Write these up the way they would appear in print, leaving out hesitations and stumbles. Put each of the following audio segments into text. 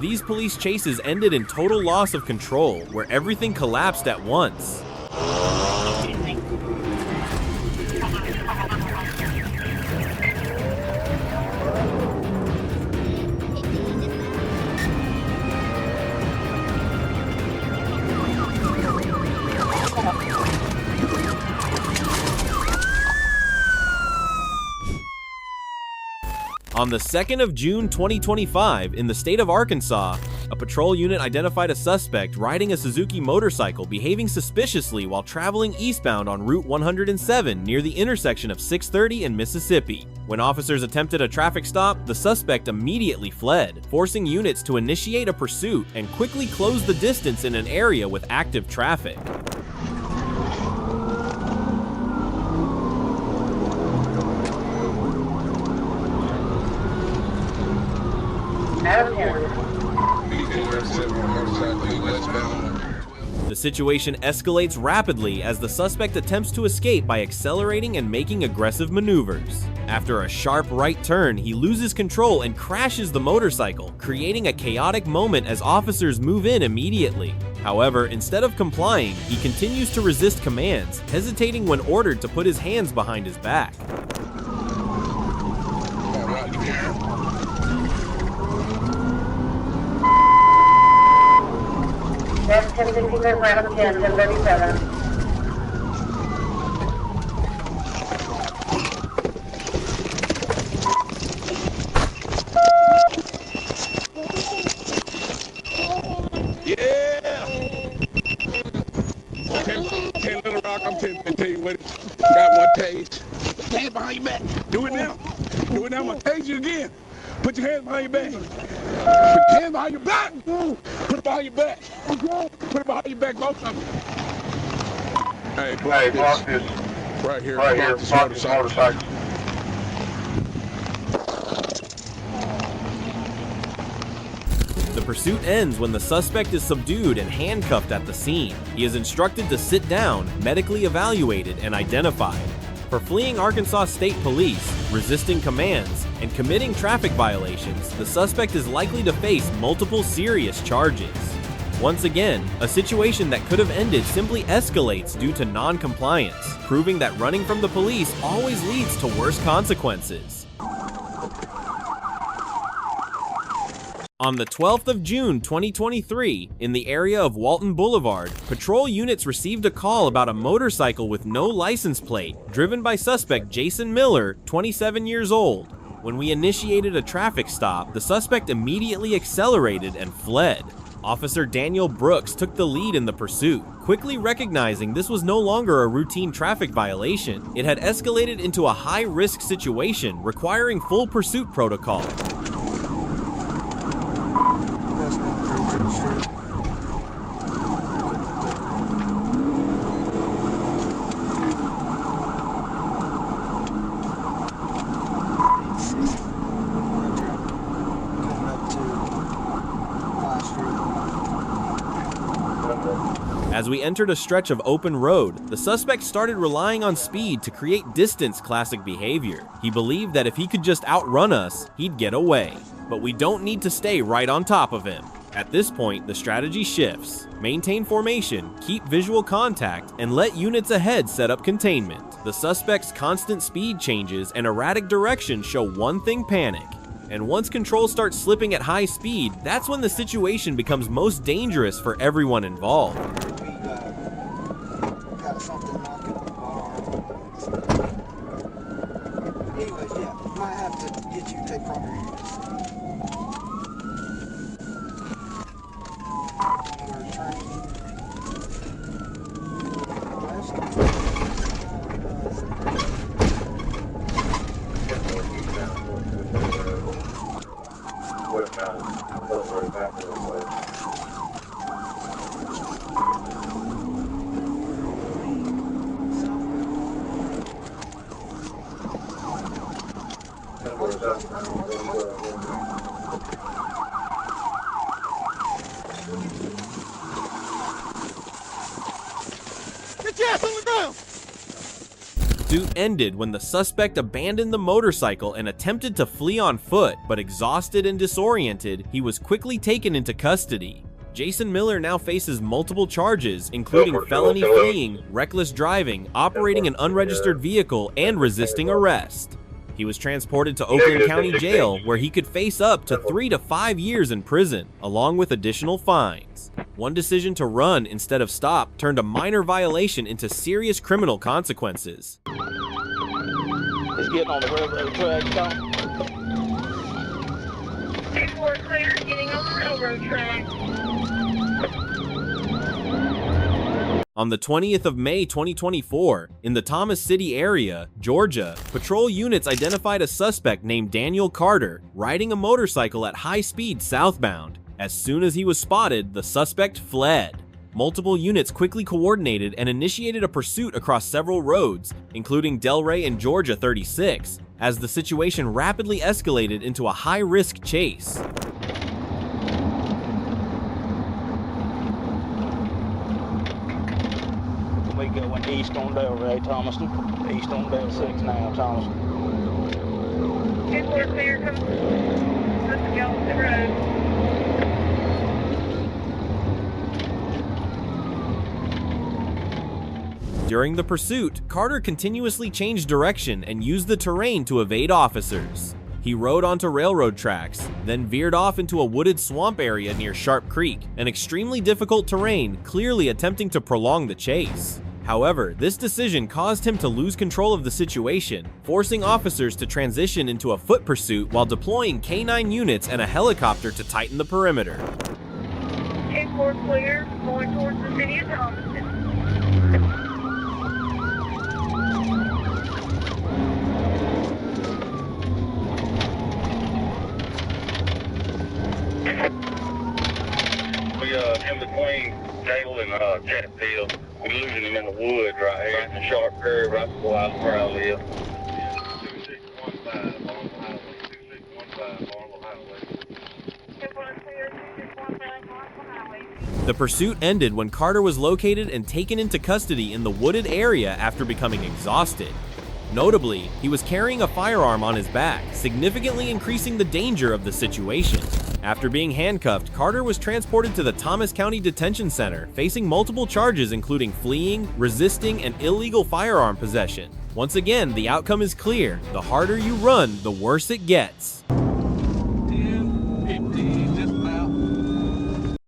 These police chases ended in total loss of control, where everything collapsed at once. On the 2nd of June 2025, in the state of Arkansas, a patrol unit identified a suspect riding a Suzuki motorcycle behaving suspiciously while traveling eastbound on Route 107 near the intersection of 630 and Mississippi. When officers attempted a traffic stop, the suspect immediately fled, forcing units to initiate a pursuit and quickly close the distance in an area with active traffic. The situation escalates rapidly as the suspect attempts to escape by accelerating and making aggressive maneuvers. After a sharp right turn, he loses control and crashes the motorcycle, creating a chaotic moment as officers move in immediately. However, instead of complying, he continues to resist commands, hesitating when ordered to put his hands behind his back. That's 10:50, round 10, 10:37. Yeah! 10 Little Rock, I'm 10 to tell you what, got one tase. Hands behind your back. Do it now. Do it now, I'm gonna tase you again. Put your hands behind your back. Put your hands behind your back. Put it behind your back. Put it behind your back, both of them. Hey, block this. Right here. Block this motorcycle. The pursuit ends when the suspect is subdued and handcuffed at the scene. He is instructed to sit down, medically evaluated, and identified. For fleeing Arkansas State Police, resisting commands, and committing traffic violations, the suspect is likely to face multiple serious charges. Once again, a situation that could have ended simply escalates due to non-compliance, proving that running from the police always leads to worse consequences. On the 12th of June 2023, in the area of Walton Boulevard, patrol units received a call about a motorcycle with no license plate, driven by suspect Jason Miller, 27 years old. When we initiated a traffic stop, the suspect immediately accelerated and fled. Officer Daniel Brooks took the lead in the pursuit, quickly recognizing this was no longer a routine traffic violation. It had escalated into a high-risk situation requiring full pursuit protocol. As we entered a stretch of open road, the suspect started relying on speed to create distance classic behavior. He believed that if he could just outrun us, he'd get away. But we don't need to stay right on top of him. At this point, the strategy shifts. Maintain formation, keep visual contact, and let units ahead set up containment. The suspect's constant speed changes and erratic direction show one thing: panic. And once control starts slipping at high speed, that's when the situation becomes most dangerous for everyone involved. Got something knocking on the bar. Anyways, yeah, might have to get you to take from your units. We're turning west. Get your ass on the ground! pursuit ended when the suspect abandoned the motorcycle and attempted to flee on foot, but exhausted and disoriented, he was quickly taken into custody. Jason Miller now faces multiple charges, including felony fleeing, reckless driving, operating an unregistered vehicle, and resisting arrest. He was transported to Oakland County Jail, where he could face up to 3 to 5 years in prison, along with additional fines. One decision to run instead of stop turned a minor violation into serious criminal consequences. It's getting on the railroad track, Tom. 2-4 clear, getting on the railroad track. On the 20th of May 2024, in the Thomas City area, Georgia, patrol units identified a suspect named Daniel Carter riding a motorcycle at high speed southbound. As soon as he was spotted, the suspect fled. Multiple units quickly coordinated and initiated a pursuit across several roads, including Delray and Georgia 36, as the situation rapidly escalated into a high-risk chase. We going east on Delray, Thomaston. East on Del 6 now, Thomaston. 2-4 clear, come. Let's go on the road. During the pursuit, Carter continuously changed direction and used the terrain to evade officers. He rode onto railroad tracks, then veered off into a wooded swamp area near Sharp Creek, an extremely difficult terrain, clearly attempting to prolong the chase. However, this decision caused him to lose control of the situation, forcing officers to transition into a foot pursuit while deploying K-9 units and a helicopter to tighten the perimeter. 2-4 clear, going towards the city of Thomaston. We in between Cable and Chatfield. We losing him in the woods right here in the sharp curve right before where I live. 2615 Marble Highway. 2615 Marble Highway. 2-4 clear, 2615 Marble Highway. The pursuit ended when Carter was located and taken into custody in the wooded area after becoming exhausted. Notably, he was carrying a firearm on his back, significantly increasing the danger of the situation. After being handcuffed, Carter was transported to the Thomas County Detention Center, facing multiple charges including fleeing, resisting, and illegal firearm possession. Once again, the outcome is clear. The harder you run, the worse it gets. 10-15, just about.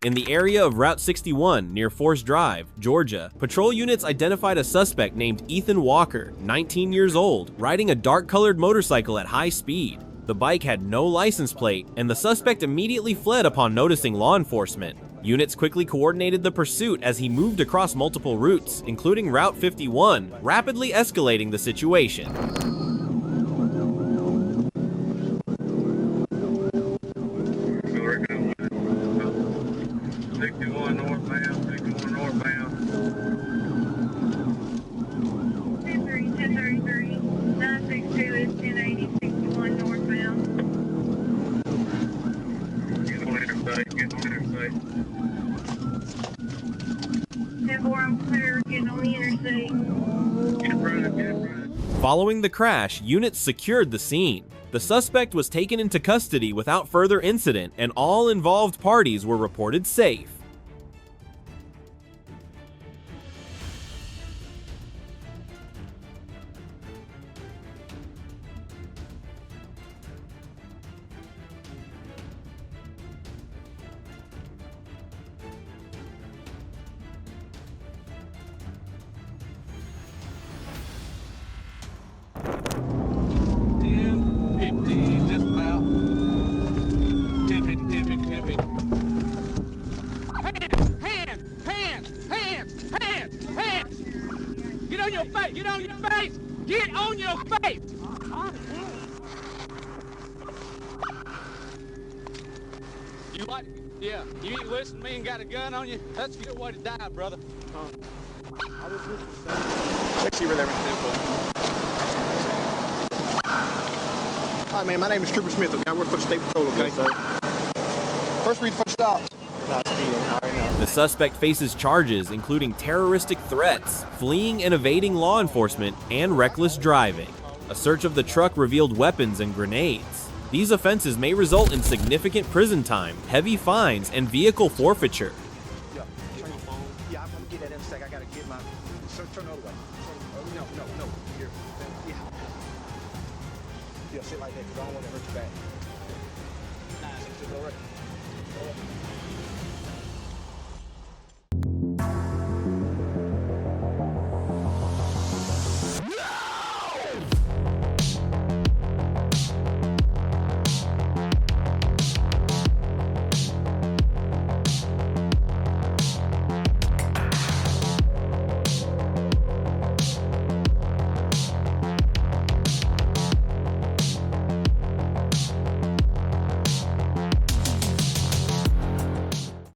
In the area of Route 61 near Forest Drive, Georgia, patrol units identified a suspect named Ethan Walker, 19 years old, riding a dark-colored motorcycle at high speed. The bike had no license plate, and the suspect immediately fled upon noticing law enforcement. Units quickly coordinated the pursuit as he moved across multiple routes, including Route 51, rapidly escalating the situation. Following the crash, units secured the scene. The suspect was taken into custody without further incident, and all involved parties were reported safe. Get on your face! Get on your face! You like, yeah, you ain't listening to me and got a gun on you? That's a good way to die, brother. I was listening. Let's see where everything's going. Hi, man. My name is Trooper Smith. Okay, I work for the State Patrol. Okay. Yes, sir. First read, first stop. Not speeding, I already know. The suspect faces charges including terroristic threats, fleeing and evading law enforcement, and reckless driving. A search of the truck revealed weapons and grenades. These offenses may result in significant prison time, heavy fines, and vehicle forfeiture. Yeah, turn your phone. Yeah, I'm gonna get that in a sec. I gotta get my. Turn the other way. No. Here. Yeah. Yeah, sit like that because I don't want to hurt your back. Nah, it's all right.